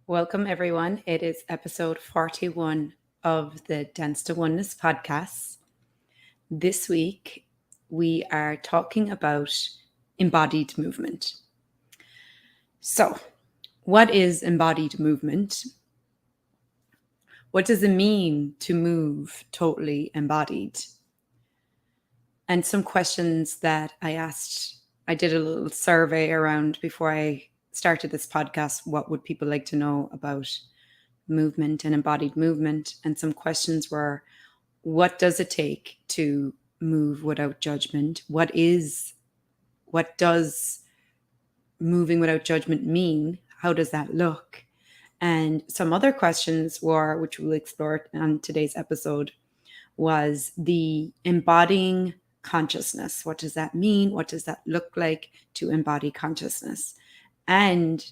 Welcome, everyone. It is episode 41 of the Dance to Oneness podcast. This week, we are talking about embodied movement. So, what is embodied movement? What does it mean to move totally embodied? And some questions that I asked. I did a little survey around before I started this podcast. What would people like to know about movement and embodied movement? And some questions were, what does it take to move without judgment? What does moving without judgment mean? How does that look? And some other questions were, which we'll explore on today's episode, was the embodying consciousness. What does that mean? What does that look like to embody consciousness? And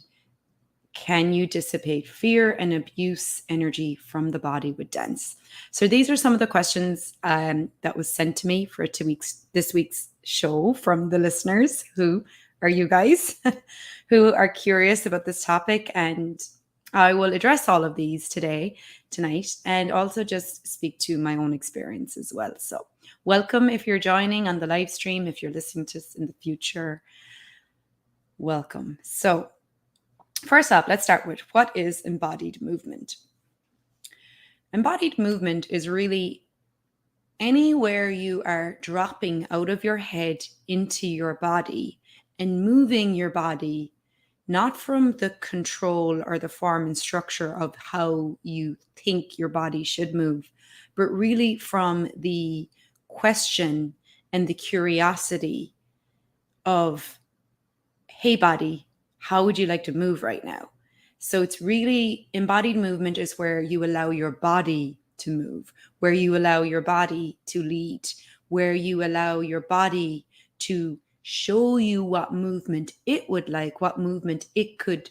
can you dissipate fear and abuse energy from the body with dance? So these are some of the questions that was sent to me for this week's show from the listeners, who are you guys, who are curious about this topic. And I will address all of these tonight, and also just speak to my own experience as well. So welcome if you're joining on the live stream. If you're listening to this in the future, welcome. So first up, let's start with what is embodied movement? Embodied movement is really anywhere you are dropping out of your head into your body and moving your body, not from the control or the form and structure of how you think your body should move, but really from the question and the curiosity of, hey, body, how would you like to move right now? So it's really embodied movement is where you allow your body to move, where you allow your body to lead, where you allow your body to show you what movement it would like, what movement it could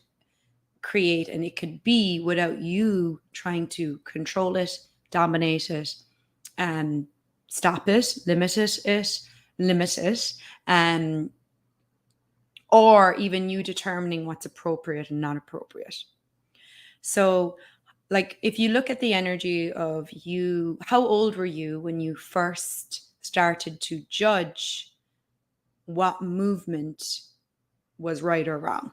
create and it could be without you trying to control it, dominate it, stop it, limit it, or even you determining what's appropriate and not appropriate. So, like, if you look at the energy of you, how old were you when you first started to judge what movement was right or wrong?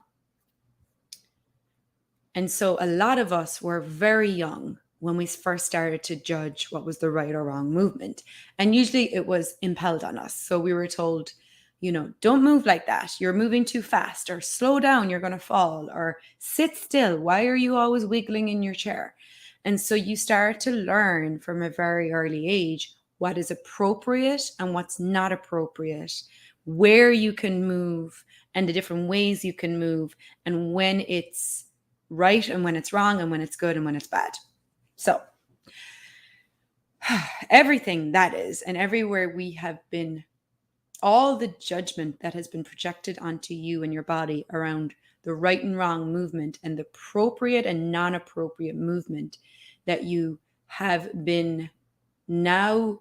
And so a lot of us were very young when we first started to judge what was the right or wrong movement. And usually it was impelled on us. So we were told, don't move like that. You're moving too fast, or slow down, you're going to fall, or sit still. Why are you always wiggling in your chair? And so you start to learn from a very early age what is appropriate and what's not appropriate, where you can move and the different ways you can move, and when it's right and when it's wrong, and when it's good and when it's bad. So everything that is, and everywhere we have been, all the judgment that has been projected onto you and your body around the right and wrong movement and the appropriate and non-appropriate movement that you have been now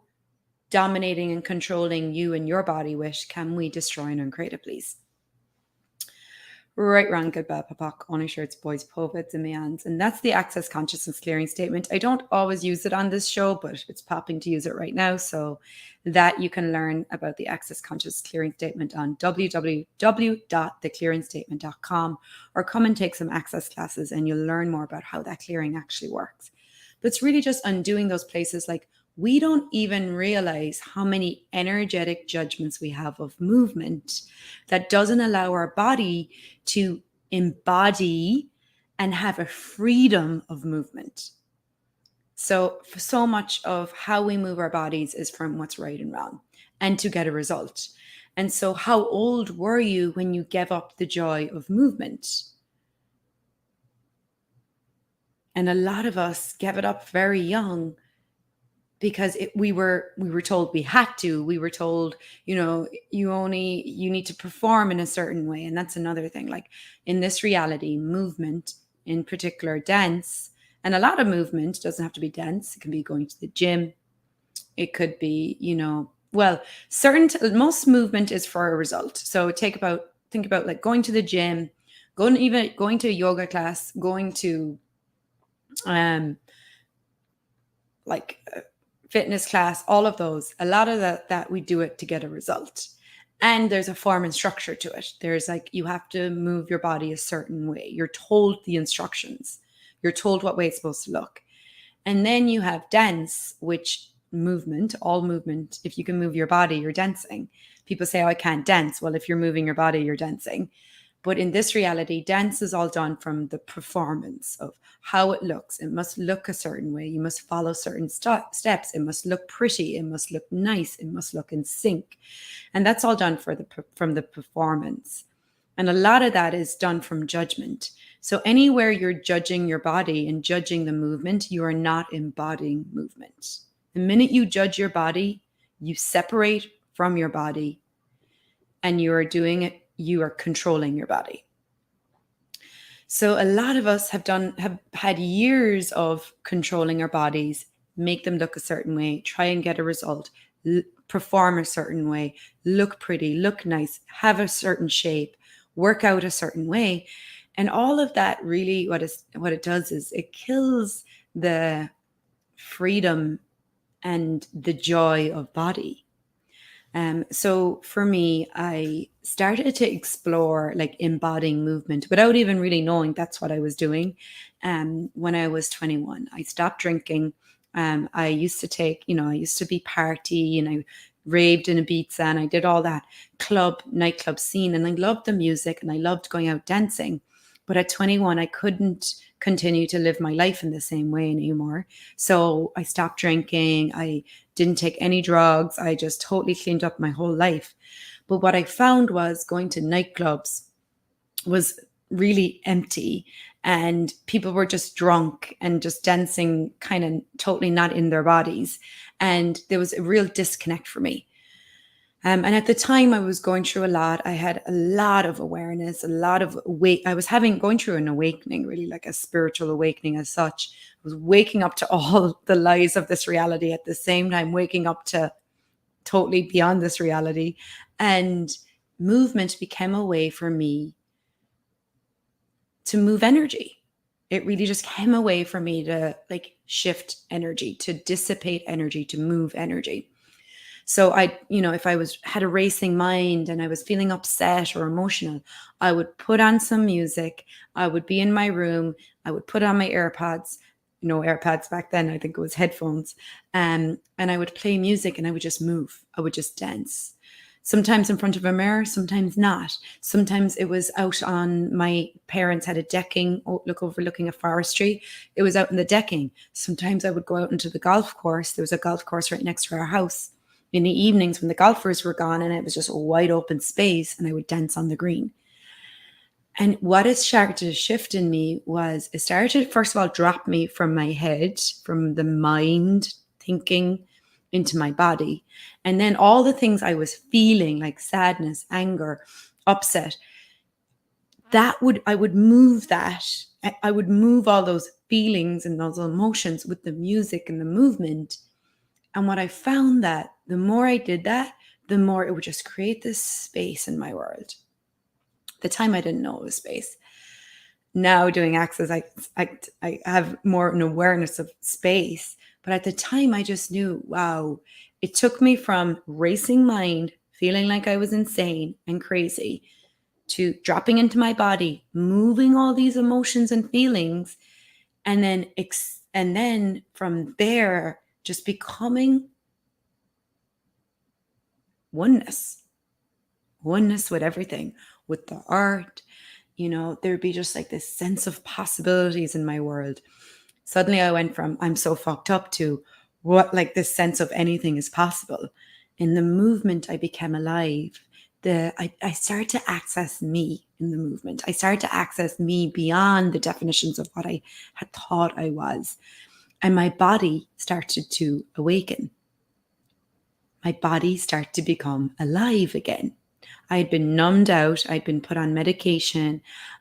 dominating and controlling you and your body with, can we destroy and uncreate it, please? Right, wrong, good, bad, papak, only shirts, boys, poets, and means. And that's the Access Consciousness Clearing Statement. I don't always use it on this show, but it's popping to use it right now. So that you can learn about the Access Consciousness Clearing Statement on www.theclearingstatement.com, or come and take some access classes and you'll learn more about how that clearing actually works. But it's really just undoing those places. Like, we don't even realize how many energetic judgments we have of movement that doesn't allow our body to embody and have a freedom of movement. So much of how we move our bodies is from what's right and wrong, and to get a result. And so how old were you when you gave up the joy of movement? And a lot of us gave it up very young, because we were told we had to. We were told, you need to perform in a certain way. And that's another thing. Like, in this reality, movement, in particular dance, and a lot of movement doesn't have to be dance. It can be going to the gym. It could be, most movement is for a result. So think about like going to the gym, going to a yoga class, going to like fitness class, all of those, a lot of that we do it to get a result. And there's a form and structure to it. There's like, you have to move your body a certain way. You're told the instructions. You're told what way it's supposed to look. And then you have dance, which all movement, if you can move your body, you're dancing. People say, oh, I can't dance. Well, if you're moving your body, you're dancing. But in this reality, dance is all done from the performance of how it looks. It must look a certain way. You must follow certain steps. It must look pretty. It must look nice. It must look in sync. And that's all done from the performance. And a lot of that is done from judgment. So anywhere you're judging your body and judging the movement, you are not embodying movement. The minute you judge your body, you separate from your body, and you are doing it. You are controlling your body. So a lot of us have had years of controlling our bodies, make them look a certain way, try and get a result, perform a certain way, look pretty, look nice, have a certain shape, work out a certain way. And all of that really, what it does is it kills the freedom and the joy of body. So for me, I started to explore like embodying movement without even really knowing that's what I was doing. When I was 21, I stopped drinking. I used to be party, and I raved in Ibiza, and I did all that nightclub scene, and I loved the music and I loved going out dancing. But at 21, I couldn't continue to live my life in the same way anymore. So I stopped drinking. I didn't take any drugs. I just totally cleaned up my whole life. But what I found was going to nightclubs was really empty, and people were just drunk and just dancing kind of totally not in their bodies. And there was a real disconnect for me. And at the time I was going through a lot. I had a lot of awareness, a lot of I was going through an awakening, really like a spiritual awakening as such. I was waking up to all the lies of this reality at the same time, waking up to totally beyond this reality. And movement became a way for me to move energy. It really just came a way for me to like shift energy, to dissipate energy, to move energy. So if I had a racing mind and I was feeling upset or emotional, I would put on some music. I would be in my room. I would put on my AirPods. AirPods back then, I think it was headphones. And I would play music and I would just move. I would just dance. Sometimes in front of a mirror, sometimes not. Sometimes it was out on, my parents had a decking overlooking a forestry. It was out in the decking. Sometimes I would go out into the golf course. There was a golf course right next to our house. In the evenings when the golfers were gone and it was just a wide open space, and I would dance on the green. And what it started to shift in me was it started to, first of all, drop me from my head, from the mind thinking into my body. And then all the things I was feeling, like sadness, anger, upset, I would move that. I would move all those feelings and those emotions with the music and the movement. And what I found that the more I did that, the more it would just create this space in my world. At the time, I didn't know it was space. Now doing Access, I have more an awareness of space. But at the time, I just knew, wow, it took me from racing mind, feeling like I was insane and crazy, to dropping into my body, moving all these emotions and feelings, and then from there, just becoming oneness with everything, with the art. There'd be just like this sense of possibilities in my world. Suddenly I went from I'm so fucked up to what, like this sense of anything is possible. In the movement, I became alive. I started to access me in the movement. I started to access me beyond the definitions of what I had thought I was. And my body started to awaken. My body started to become alive again. I had been numbed out. I'd been put on medication.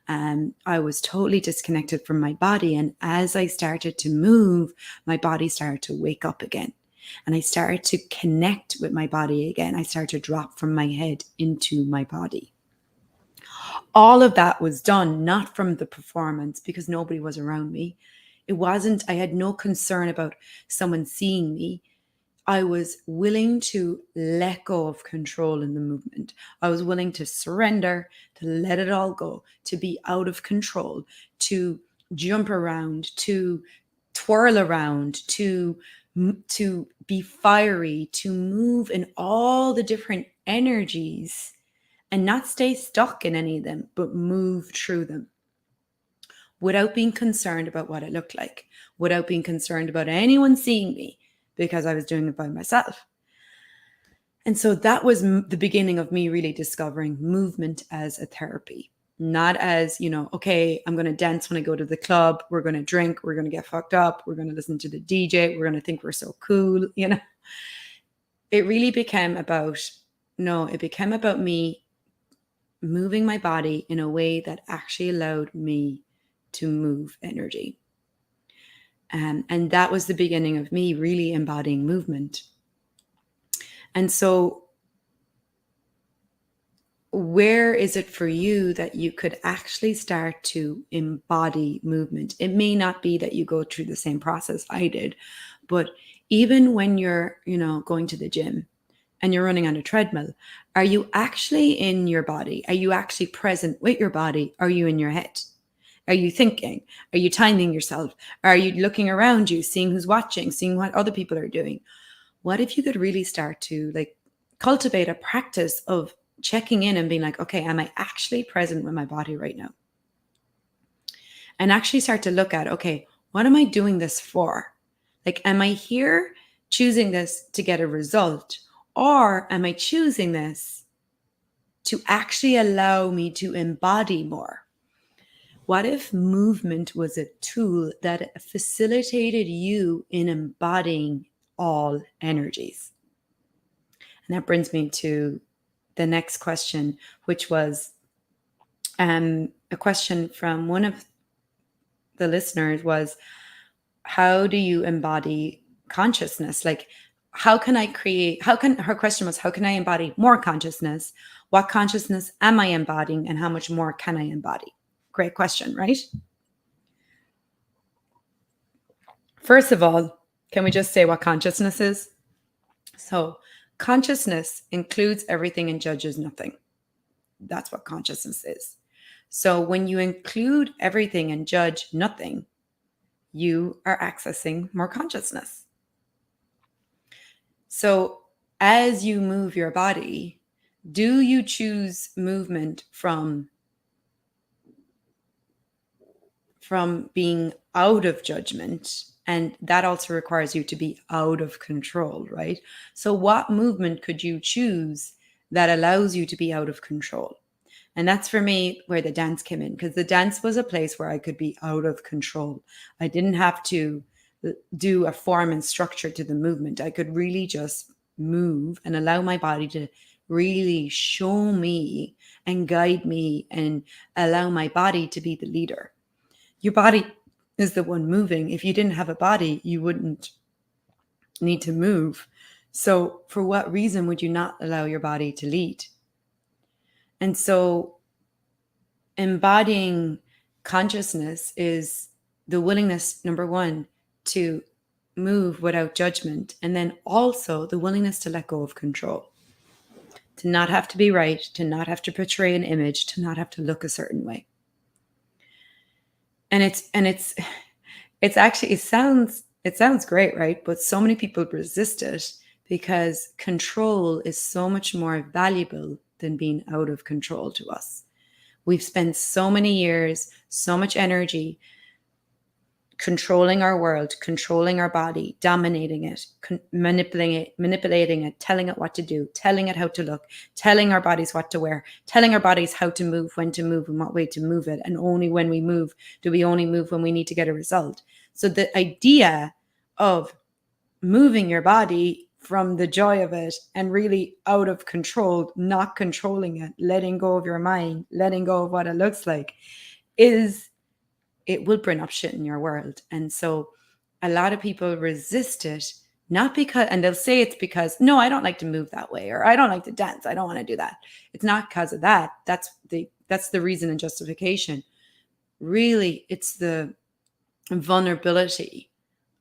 I was totally disconnected from my body. And as I started to move, my body started to wake up again. And I started to connect with my body again. I started to drop from my head into my body. All of that was done not from the performance, because nobody was around me. I had no concern about someone seeing me. I was willing to let go of control in the movement. I was willing to surrender, to let it all go, to be out of control, to jump around, to twirl around, to be fiery, to move in all the different energies and not stay stuck in any of them, but move through them without being concerned about what it looked like, without being concerned about anyone seeing me, because I was doing it by myself. And so that was the beginning of me really discovering movement as a therapy, not as, okay, I'm going to dance when I go to the club. We're going to drink. We're going to get fucked up. We're going to listen to the DJ. We're going to think we're so cool. It really became about, it became about me moving my body in a way that actually allowed me to move energy. And that was the beginning of me really embodying movement. And so where is it for you that you could actually start to embody movement? It may not be that you go through the same process I did, but even when you're, going to the gym and you're running on a treadmill, are you actually in your body? Are you actually present with your body? Are you in your head? Are you thinking? Are you timing yourself? Are you looking around you, seeing who's watching, seeing what other people are doing? What if you could really start to cultivate a practice of checking in and being like, okay, am I actually present with my body right now? And actually start to look at, okay, what am I doing this for? Am I here choosing this to get a result? Or am I choosing this to actually allow me to embody more? What if movement was a tool that facilitated you in embodying all energies? And that brings me to the next question, which was a question from one of the listeners was, how do you embody consciousness? Her question was, how can I embody more consciousness? What consciousness am I embodying, and how much more can I embody? Great question, right? First of all, can we just say what consciousness is? So consciousness includes everything and judges nothing. That's what consciousness is. So when you include everything and judge nothing, you are accessing more consciousness. So as you move your body, do you choose movement from being out of judgment? And that also requires you to be out of control, right? So what movement could you choose that allows you to be out of control? And that's for me where the dance came in, because the dance was a place where I could be out of control. I didn't have to do a form and structure to the movement. I could really just move and allow my body to really show me and guide me and allow my body to be the leader. Your body is the one moving. If you didn't have a body, you wouldn't need to move. So for what reason would you not allow your body to lead? And so embodying consciousness is the willingness, number one, to move without judgment. And then also the willingness to let go of control, to not have to be right, to not have to portray an image, to not have to look a certain way. And it's actually, it sounds great, right? But so many people resist it because control is so much more valuable than being out of control to us. We've spent so many years, so much energy controlling our world, controlling our body, dominating it, manipulating it, telling it what to do, telling it how to look, telling our bodies what to wear, telling our bodies how to move, when to move, and what way to move it. And only when we move, do we only move when we need to get a result. So the idea of moving your body from the joy of it and really out of control, not controlling it, letting go of your mind, letting go of what it looks like, it will bring up shit in your world. And so a lot of people resist it, not because, and they'll say it's because, no, I don't like to move that way, or I don't like to dance, I don't want to do that. It's not because of that. That's the That's the reason and justification. Really, it's the vulnerability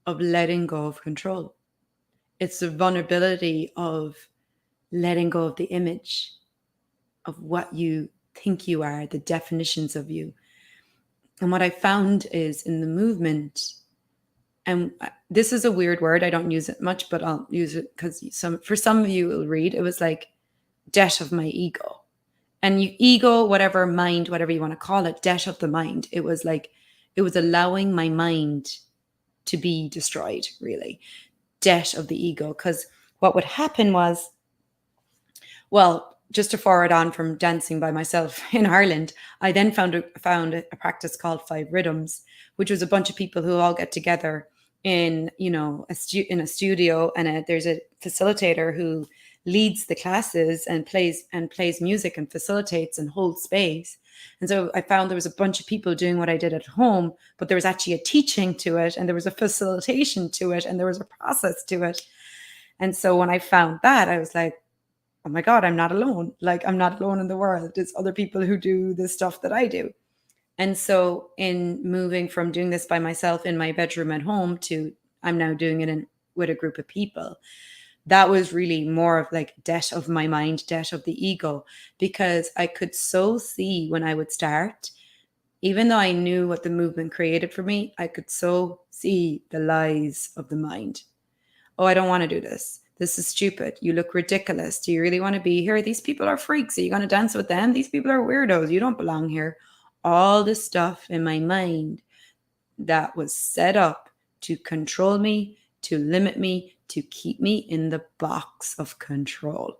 of letting go of control. It's the vulnerability of letting go of the image of what you think you are, the definitions of you. And what I found is in the movement, and this is a weird word, I don't use it much, but I'll use it because for some of you it will read, it was like death of my ego. And ego, whatever, mind, whatever you want to call it, death of the mind. It was like, it was allowing my mind to be destroyed, really. Death of the ego. Because what would happen was, well, just to forward on from dancing by myself in Ireland, I then found a practice called 5 Rhythms, which was a bunch of people who all get together in, you know, in a studio, and there's a facilitator who leads the classes and plays music and facilitates and holds space. And so I found there was a bunch of people doing what I did at home, but there was actually a teaching to it, and there was a facilitation to it, and there was a process to it. And so when I found that, I was like, oh my God, I'm not alone. Like, I'm not alone in the world. There's other people who do the stuff that I do. And so in moving from doing this by myself in my bedroom at home to I'm now doing it with a group of people, that was really more of like death of my mind, death of the ego, because I could so see when I would start, even though I knew what the movement created for me, I could so see the lies of the mind. Oh, I don't want to do this. This is stupid. You look ridiculous. Do you really want to be here? These people are freaks. Are you going to dance with them? These people are weirdos. You don't belong here. All this stuff in my mind that was set up to control me, to limit me, to keep me in the box of control.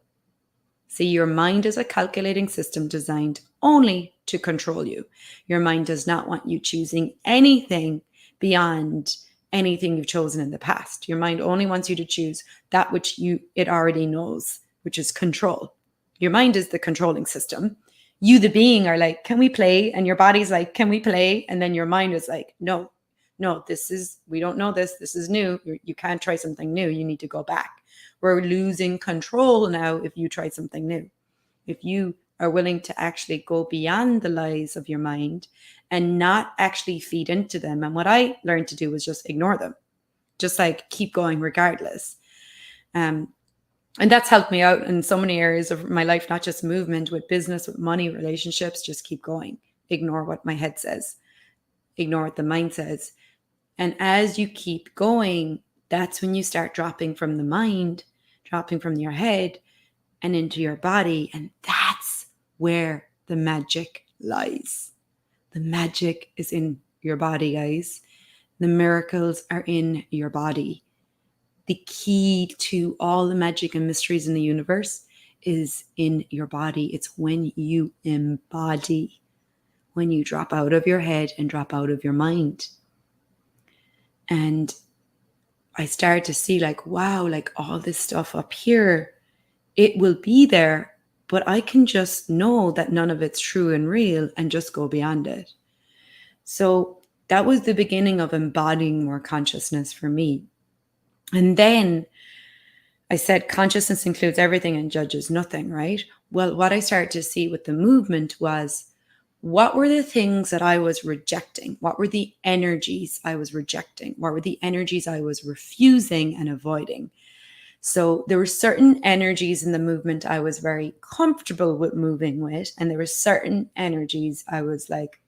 See, your mind is a calculating system designed only to control you. Your mind does not want you choosing anything beyond anything you've chosen in the past. Your mind only wants you to choose that which it already knows, which is control. Your mind is the controlling system. You, the being, are like, can we play? And your body's like, can we play? And then your mind is like, no, we don't know this. This is new. You can't try something new. You need to go back. We're losing control now if you try something new. If you are willing to actually go beyond the lies of your mind and not actually feed into them. And what I learned to do was just ignore them, just like keep going regardless. And that's helped me out in so many areas of my life, not just movement, with business, with money, relationships. Just keep going. Ignore what my head says. Ignore what the mind says. And as you keep going, that's when you start dropping from the mind, dropping from your head and into your body. And that's where the magic lies. The magic is in your body, guys. The miracles are in your body. The key to all the magic and mysteries in the universe is in your body. It's when you embody, when you drop out of your head and drop out of your mind. And I started to see like, wow, like all this stuff up here, it will be there, but I can just know that none of it's true and real and just go beyond it. So that was the beginning of embodying more consciousness for me. And then I said consciousness includes everything and judges nothing, right? Well, what I started to see with the movement was, what were the things that I was rejecting? What were the energies I was rejecting? What were the energies I was refusing and avoiding? So there were certain energies in the movement I was very comfortable with moving with, and there were certain energies I was like,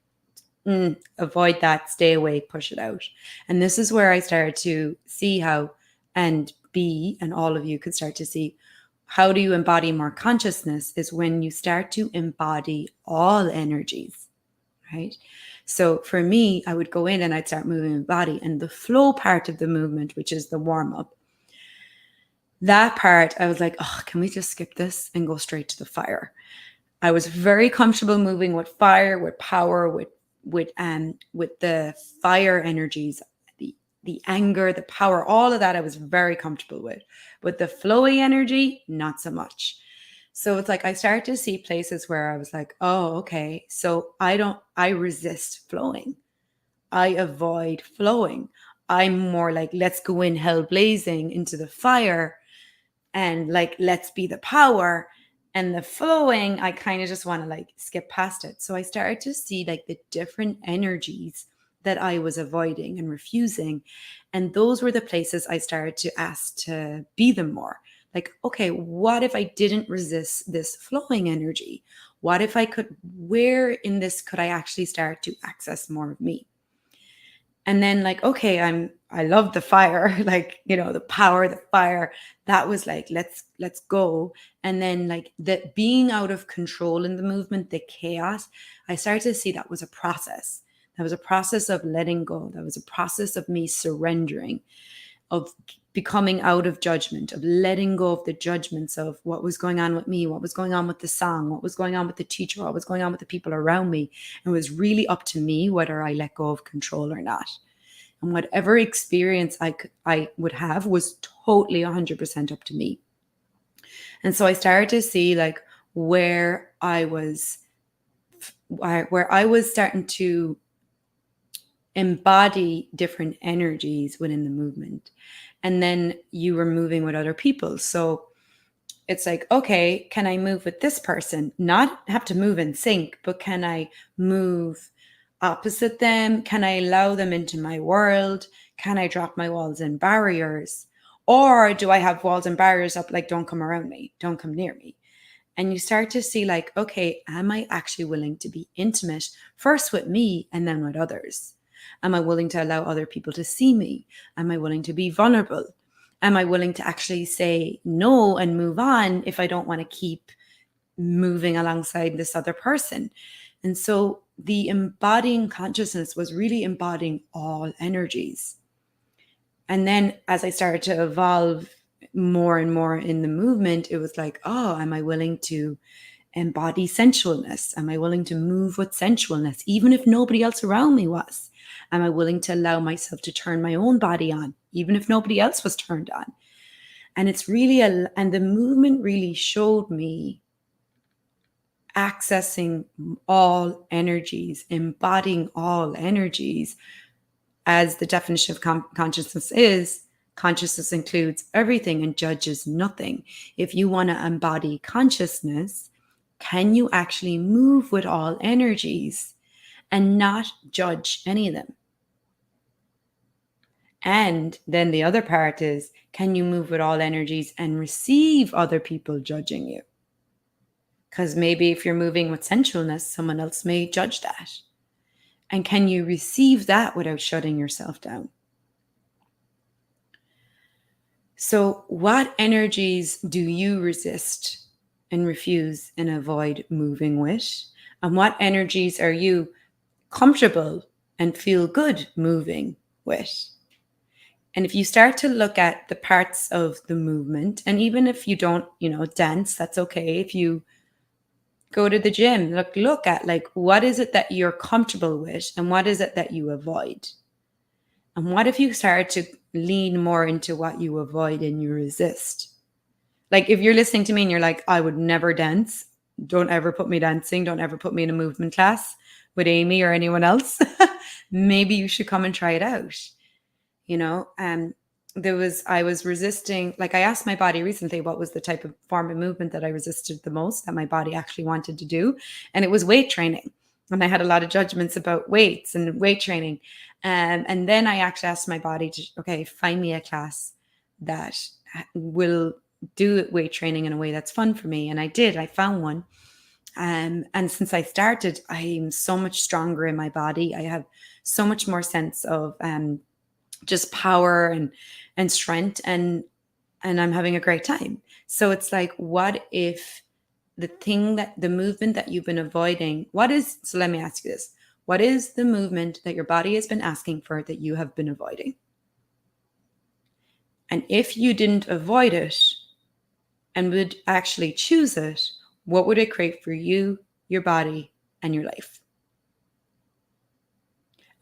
avoid that, stay away, push it out. And this is where I started to see how, and all of you could start to see, how do you embody more consciousness is when you start to embody all energies, right? So for me, I would go in and I'd start moving my body, and the flow part of the movement, which is the warm up, that part, I was like, oh, can we just skip this and go straight to the fire? I was very comfortable moving with fire, with power, with the fire energies, the anger, the power, all of that I was very comfortable with. With the flowy energy, not so much. So it's like I started to see places where I was like, oh, okay. So I resist flowing. I avoid flowing. I'm more like, let's go in hell blazing into the fire and like, let's be the power. And the flowing, I kind of just want to like skip past it. So I started to see like the different energies that I was avoiding and refusing. And those were the places I started to ask to be them more. Like, okay, what if I didn't resist this flowing energy? What if I could, where in this could I actually start to access more of me? And then like, okay, I love the fire, like, the power, the fire. That was like, let's go. And then like the being out of control in the movement, the chaos, I started to see that was a process. That was a process of letting go. That was a process of me surrendering, of becoming out of judgment, of letting go of the judgments of what was going on with me, what was going on with the song, what was going on with the teacher, what was going on with the people around me. It was really up to me whether I let go of control or not. And whatever experience I would have was totally 100% up to me. And so I started to see like where I was starting to embody different energies within the movement. And then you were moving with other people. So it's like, okay, can I move with this person? Not have to move in sync, but can I move opposite them? Can I allow them into my world? Can I drop my walls and barriers? Or do I have walls and barriers up like, don't come around me, don't come near me? And you start to see like, okay, am I actually willing to be intimate first with me and then with others? Am I willing to allow other people to see me? Am I willing to be vulnerable? Am I willing to actually say no and move on if I don't want to keep moving alongside this other person? And so the embodying consciousness was really embodying all energies. And then as I started to evolve more and more in the movement, it was like, oh, am I willing to embody sensualness? Am I willing to move with sensualness, even if nobody else around me was? Am I willing to allow myself to turn my own body on, even if nobody else was turned on? And it's really, and the movement really showed me accessing all energies, embodying all energies. As the definition of consciousness is, consciousness includes everything and judges nothing. If you want to embody consciousness, can you actually move with all energies and not judge any of them? And then the other part is, can you move with all energies and receive other people judging you? Because maybe if you're moving with sensualness, someone else may judge that. And can you receive that without shutting yourself down? So what energies do you resist and refuse and avoid moving with? And what energies are you comfortable and feel good moving with? And if you start to look at the parts of the movement, and even if you don't, dance, that's okay. If you go to the gym, look at like, what is it that you're comfortable with and what is it that you avoid? And what if you start to lean more into what you avoid and you resist? Like if you're listening to me and you're like, I would never dance. Don't ever put me dancing. Don't ever put me in a movement class with Amy or anyone else. Maybe you should come and try it out. I was resisting, like I asked my body recently what was the type of form of movement that I resisted the most, that my body actually wanted to do. And it was weight training. And I had a lot of judgments about weights and weight training. And then I actually asked my body to, okay, find me a class that will do weight training in a way that's fun for me. And I did, I found one. And since I started, I'm so much stronger in my body. I have so much more sense of just power and strength, and I'm having a great time. So it's like, what if the movement that you've been avoiding, so let me ask you this. What is the movement that your body has been asking for that you have been avoiding? And if you didn't avoid it and would actually choose it, what would it create for you, your body, and your life?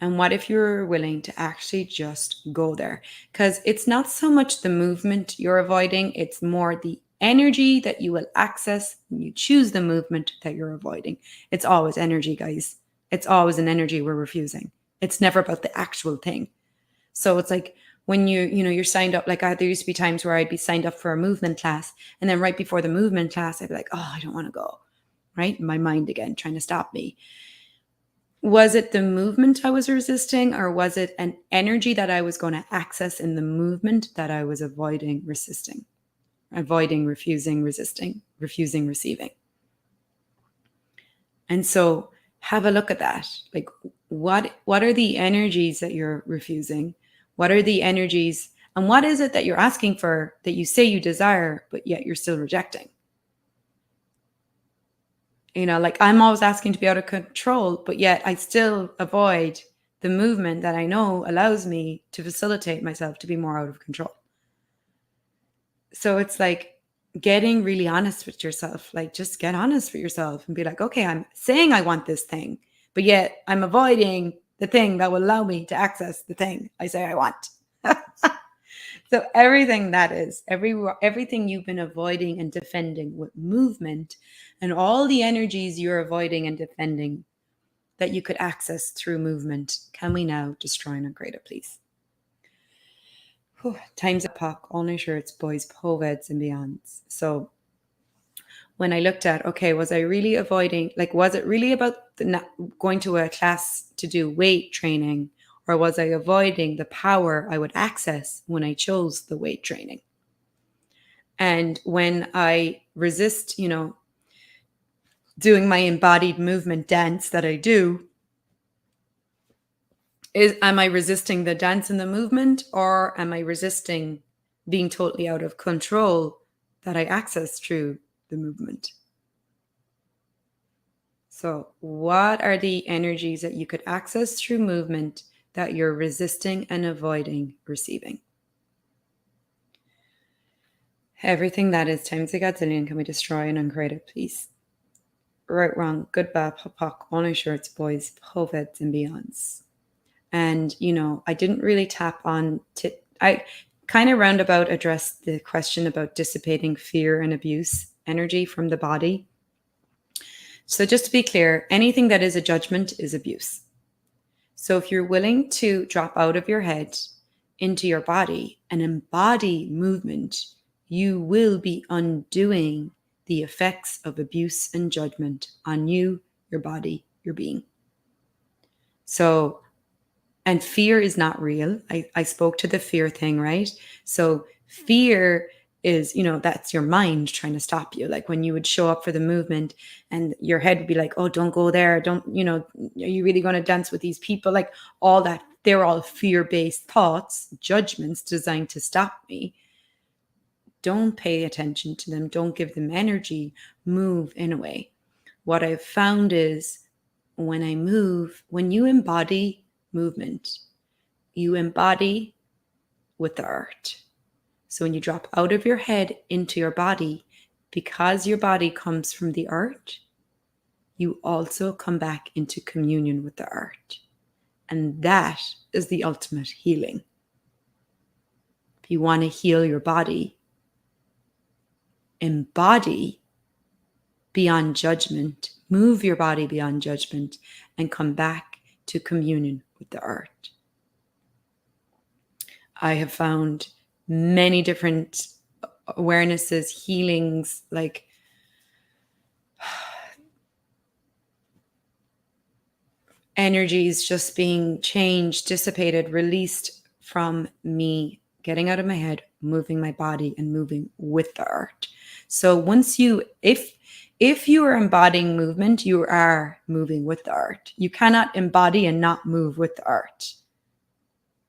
And what if you're willing to actually just go there? Because it's not so much the movement you're avoiding, it's more the energy that you will access when you choose the movement that you're avoiding. It's always energy, guys. It's always an energy we're refusing. It's never about the actual thing. So it's like, when you're signed up, like there used to be times where I'd be signed up for a movement class, and then right before the movement class, I'd be like, oh, I don't want to go, right? My mind again trying to stop me. Was it the movement I was resisting, or was it an energy that I was going to access in the movement that I was avoiding, refusing, receiving? And so have a look at that. Like, what are the energies that you're refusing? What are the energies, and what is it that you're asking for that you say you desire, but yet you're still rejecting? Like I'm always asking to be out of control, but yet I still avoid the movement that I know allows me to facilitate myself to be more out of control. So it's like getting really honest with yourself. Like, just get honest with yourself and be like, okay, I'm saying I want this thing, but yet I'm avoiding the thing that will allow me to access the thing I say I want. So everything that is, everything you've been avoiding and defending with movement, and all the energies you're avoiding and defending that you could access through movement, can we now destroy and upgrade it, please? Whew, time's a puck, all my shirts, boys, poveds and beyonds. So when I looked at, okay, was I really avoiding, like, was it really about going to a class to do weight training, or was I avoiding the power I would access when I chose the weight training? And when I resist, doing my embodied movement dance that I do, am I resisting the dance and the movement, or am I resisting being totally out of control that I access through the movement? So what are the energies that you could access through movement that you're resisting and avoiding receiving? Everything that is times a godzillion, can we destroy and uncreate it, please? Right, wrong, good, bad, pop, only shirts, boys, poveds and beyonds. And, I didn't really tap on I kind of roundabout addressed the question about dissipating fear and abuse energy from the body. So just to be clear, anything that is a judgment is abuse. So if you're willing to drop out of your head into your body and embody movement, you will be undoing the effects of abuse and judgment on you, your body, your being. So, and fear is not real. I spoke to the fear thing, right? So fear is, that's your mind trying to stop you. Like when you would show up for the movement and your head would be like, oh, don't go there. Don't, are you really going to dance with these people? Like all that, they're all fear-based thoughts, judgments designed to stop me. Don't pay attention to them. Don't give them energy. Move in a way. What I've found is when I move, when you embody movement, you embody with the earth. So when you drop out of your head into your body, because your body comes from the earth, you also come back into communion with the earth. And that is the ultimate healing. If you want to heal your body, embody beyond judgment, move your body beyond judgment, and come back to communion with the earth. I have found many different awarenesses, healings, like energies just being changed, dissipated, released from me getting out of my head, moving my body and moving with the earth. So once if you are embodying movement, you are moving with the earth. You cannot embody and not move with the earth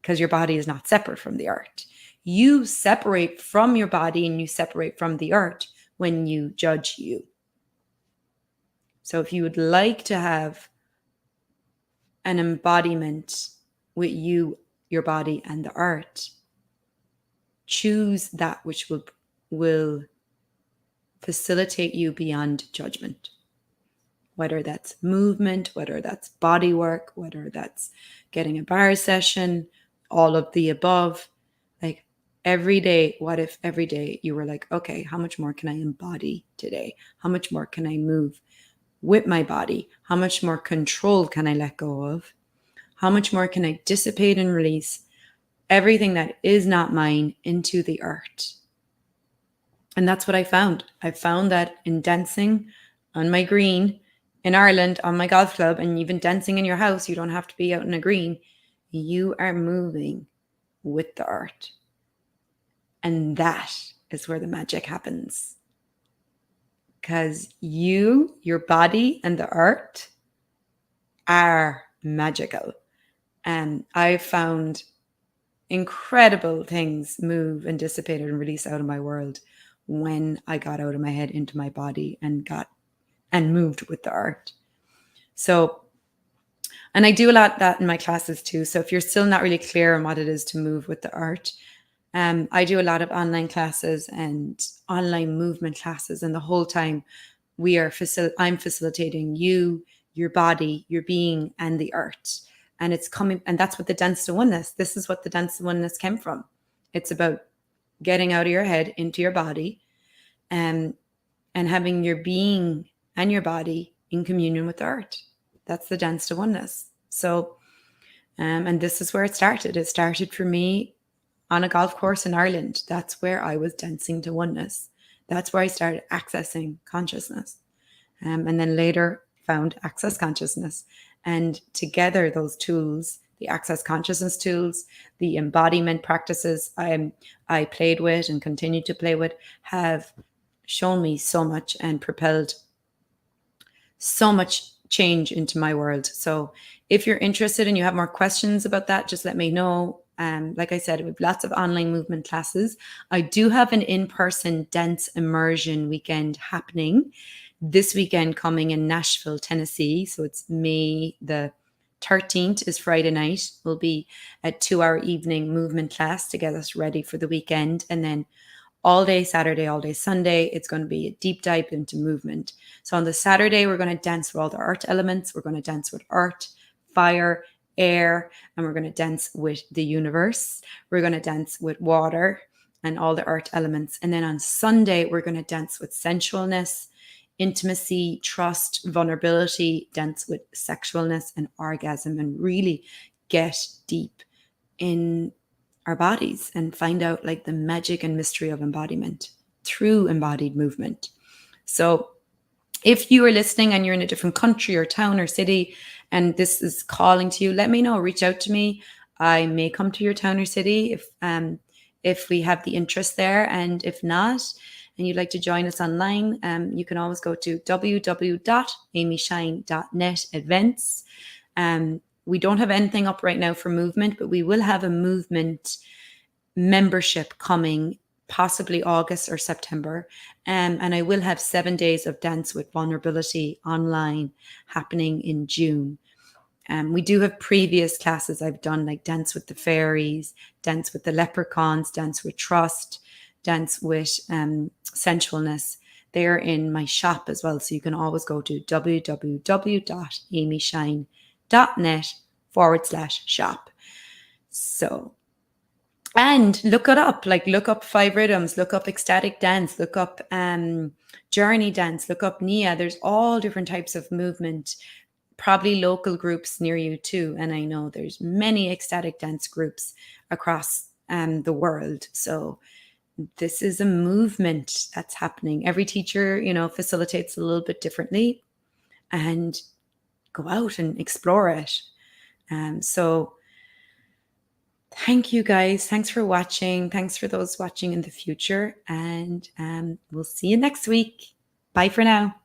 because your body is not separate from the earth. You separate from your body and you separate from the earth when you judge you. So if you would like to have an embodiment with you, your body, and the earth, choose that which will facilitate you beyond judgment. Whether that's movement, whether that's body work, whether that's getting a bar session, all of the above. Like every day, what if every day you were like, okay, how much more can I embody today? How much more can I move with my body? How much more control can I let go of? How much more can I dissipate and release? everything that is not mine into the earth. And that's what I found. I found that in dancing on my green in Ireland, on my golf club, and even dancing in your house, you don't have to be out in a green. You are moving with the earth. And that is where the magic happens. Because you, your body, and the earth are magical. And I've found incredible things move and dissipate and release out of my world when I got out of my head into my body and moved with the earth. So, and I do a lot of that in my classes too. So if you're still not really clear on what it is to move with the earth, I do a lot of online classes and online movement classes, and the whole time I'm facilitating you, your body, your being, and the earth. And it's coming, and that's what the dance to oneness. This is what the dance to oneness came from. It's about getting out of your head into your body, and having your being and your body in communion with the earth. That's the dance to oneness. So, and this is where it started. It started for me on a golf course in Ireland. That's where I was dancing to oneness. That's where I started accessing consciousness. And then later found Access Consciousness. And together, those tools, the Access Consciousness tools, the embodiment practices I played with and continue to play with, have shown me so much and propelled so much change into my world. So if you're interested and you have more questions about that, just let me know. Like I said, we have lots of online movement classes. I do have an in-person dance immersion weekend happening this weekend, coming in Nashville, Tennessee. So it's May the 13th is Friday night. We'll be a 2-hour evening movement class to get us ready for the weekend. And then all day Saturday, all day Sunday, it's going to be a deep dive into movement. So on the Saturday, we're going to dance with all the earth elements. We're going to dance with earth, fire, air, and we're going to dance with the universe. We're going to dance with water and all the earth elements. And then on Sunday, we're going to dance with sensualness, intimacy, trust, vulnerability, dance with sexualness and orgasm, and really get deep in our bodies and find out like the magic and mystery of embodiment through embodied movement. So if you are listening and you're in a different country or town or city and this is calling to you, let me know. Reach out to me. I may come to your town or city if we have the interest there. And if not, and you'd like to join us online, you can always go to www.amyshine.net events. We don't have anything up right now for movement, but we will have a movement membership coming possibly August or September. And I will have 7 days of dance with vulnerability online happening in June. We do have previous classes I've done, like dance with the fairies, dance with the leprechauns, dance with trust, dance with sensualness. They're in my shop as well. So you can always go to www.amyshine.net/shop. So, and look it up, like look up 5 rhythms, look up ecstatic dance, look up journey dance, look up Nia. There's all different types of movement, probably local groups near you too. And I know there's many ecstatic dance groups across the world. So this is a movement that's happening. Every teacher, facilitates a little bit differently, and go out and explore it. So thank you guys. Thanks for watching. Thanks for those watching in the future. And we'll see you next week. Bye for now.